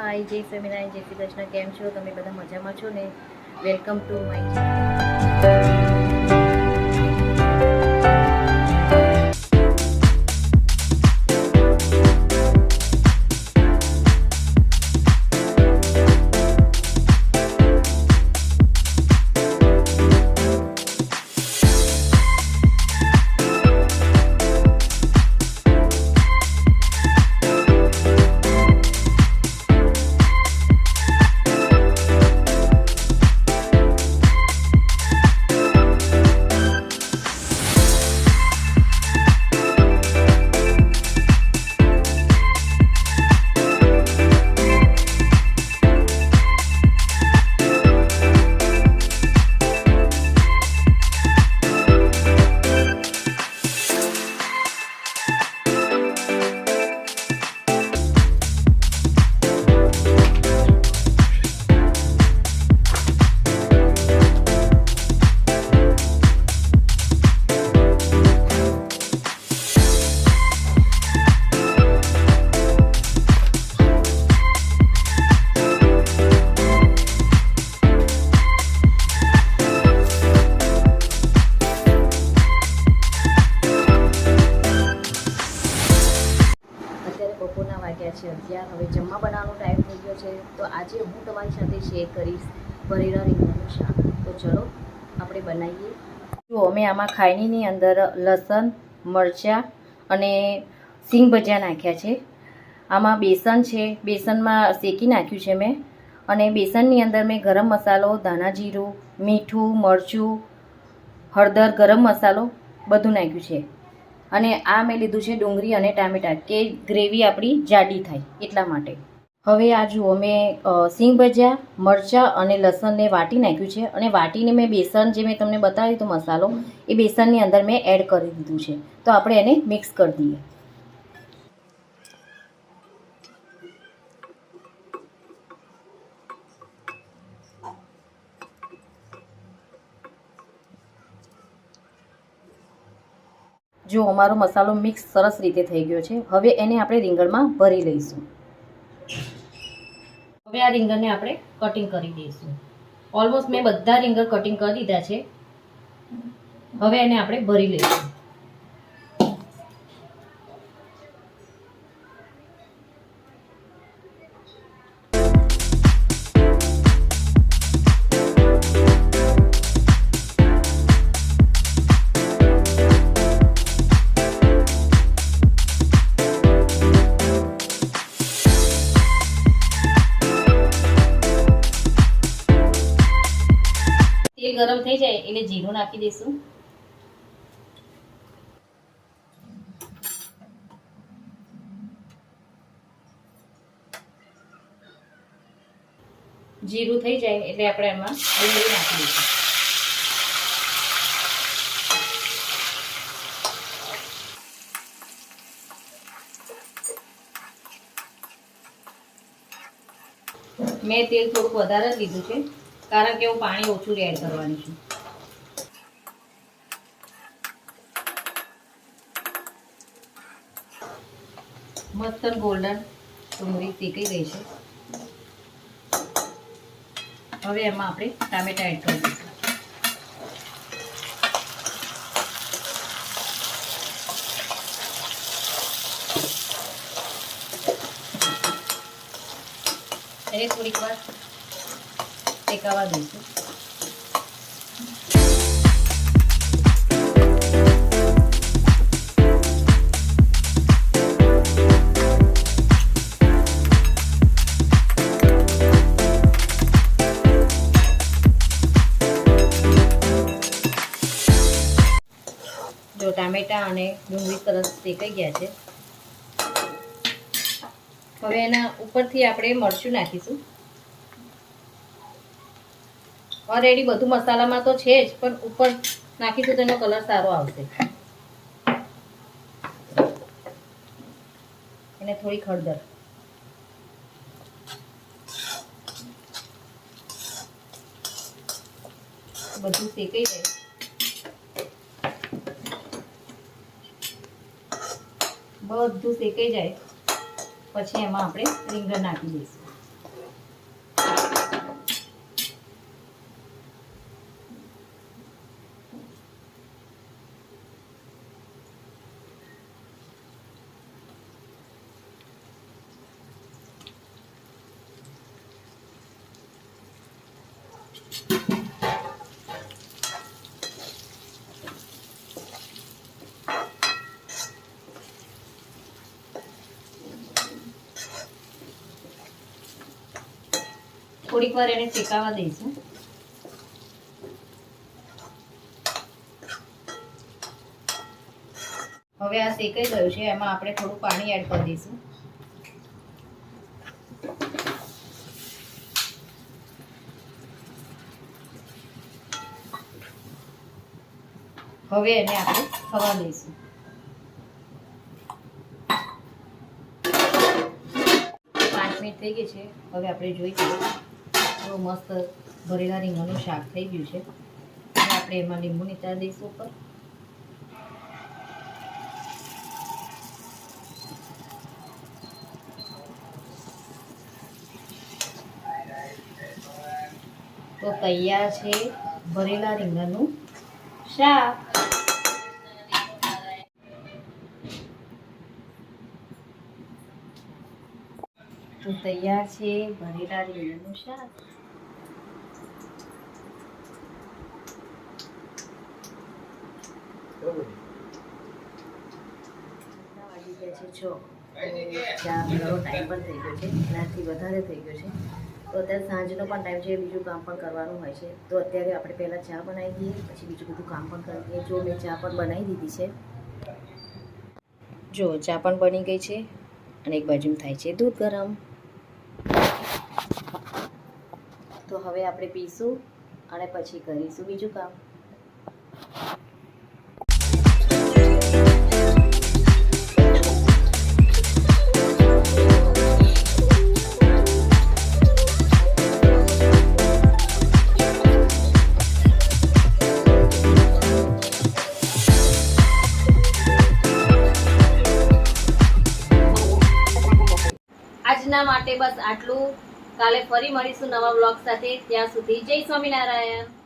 હાય જય સ્વામિનારાયણ, જય શ્રી કૃષ્ણ. કેમ છો તમે બધા? મજામાં છો ને? Welcome to my channel. બપોરના વાગ્યા છે 11. હવે જમવા બનાવવાનો ટાઈમ થઈ ગયો છે. તો આજે હું તમારી સાથે શેર કરીશ ભરેલા રીંગણનું શાક. તો ચલો આપણે બનાવીએ. જો અમે આમાં ખાયણીની અંદર લસણ, મરચાં અને સિંગ ભજીયા નાખ્યા છે. આમાં બેસન છે, બેસનમાં શેકી નાખ્યું છે મેં. અને બેસનની અંદર મેં ગરમ મસાલો, ધાણા જીરું, મીઠું, મરચું, હળદર, ગરમ મસાલો બધું નાખ્યું છે. અને આ મેં લીધું છે ડુંગળી અને ટામેટાં, કે ગ્રેવી આપણી જાડી થાય એટલા માટે. હવે આ જુઓ, મેં સિંગ ભજીયા, મરચાં અને લસણને વાટી નાખ્યું છે. અને વાટીને મેં બેસન, જે મેં તમને બતાવ્યું હતું મસાલો, એ બેસનની અંદર મેં એડ કરી દીધું છે. તો આપણે એને મિક્સ કરી દઈએ. જો અમારો મસાલો મિક્સ સરસ રીતે થઈ ગયો છે. હવે એને આપણે રીંગણમાં ભરી લઈશું. હવે આ રીંગણને આપણે કટિંગ કરી દઈશું. ઓલમોસ્ટ મેં બધા રીંગણ કટિંગ કરી દીધા છે. હવે એને આપણે ભરી લઈશું. તેલ ગરમ થઈ જાય એટલે જીરું નાખી દઈશું. જીરું થઈ જાય એટલે આપણે એમાં ડુંગળી નાખી દઈશું. મેં તેલ થોડુંક વધારે જ લીધું છે, કારણ કે હું પાણી ઓછું એડ કરવાની છું. મસ્ત ગોલ્ડન ડુંગળી શેકાઈ ગઈ છે. હવે એમાં આપણે ટામેટા એડ કરી દઈશું. એને થોડીક વાર શેકાવા દઈશું. જો ટામેટા અને ડુંગળી સરસ શેકાઈ ગયા છે. હવે એના ઉપરથી આપણે મરચું નાખીશું. ઓલરેડી બધું મસાલામાં તો છે જ, પણ ઉપર નાખીશું તો એનો કલર સારો આવશે. અને થોડી હળદર. બધું શેકાઈ જાય. બધું શેકાઈ જાય પછી એમાં આપણે રીંગણ નાખી દઈશું. થોડીક વાર એને શેકાવા દઈશું. હવે આ શેકાઈ ગયું છે, એમાં આપણે થોડું પાણી એડ કરી દઈશું. હવે એને આપણે થવા દઈશું. 5 મિનિટ થઈ ગઈ છે. હવે આપણે જોઈ લઈએ તો મસ્ત ભરેલા રીંગણનું શાક થઈ ગયું છે. હવે આપણે એમાં લીંબુ નીચાડી દઈશું ઉપર. તો તૈયાર છે ભરેલા રીંગણનું શાક. તો તૈયાર છે ભરેલા રીંગણનું શાક. વાગી ગયા છે 6. ચા બનાવવાનો ટાઈમ પણ થઈ ગયો છે, એનાથી વધારે થઈ ગયો છે. તો અત્યારે સાંજનો પણ ટાઈમ છે, બીજું કામ પણ કરવાનું હોય છે. તો અત્યારે આપણે પહેલાં ચા બનાવી દઈએ, પછી બીજું બધું કામ પણ કરી દઈએ. જો મેં ચા પણ બનાવી દીધી છે. જો ચા પણ બની ગઈ છે અને એક બાજુ થાય છે દૂધ ગરમ. તો હવે આપણે પીશું અને પછી કરીશું બીજું કામ. આજના માટે બસ આટલું. કાલે ફરી મળીશું નવા બ્લોગ સાથે. ત્યાં સુધી જય સ્વામિનારાયણ.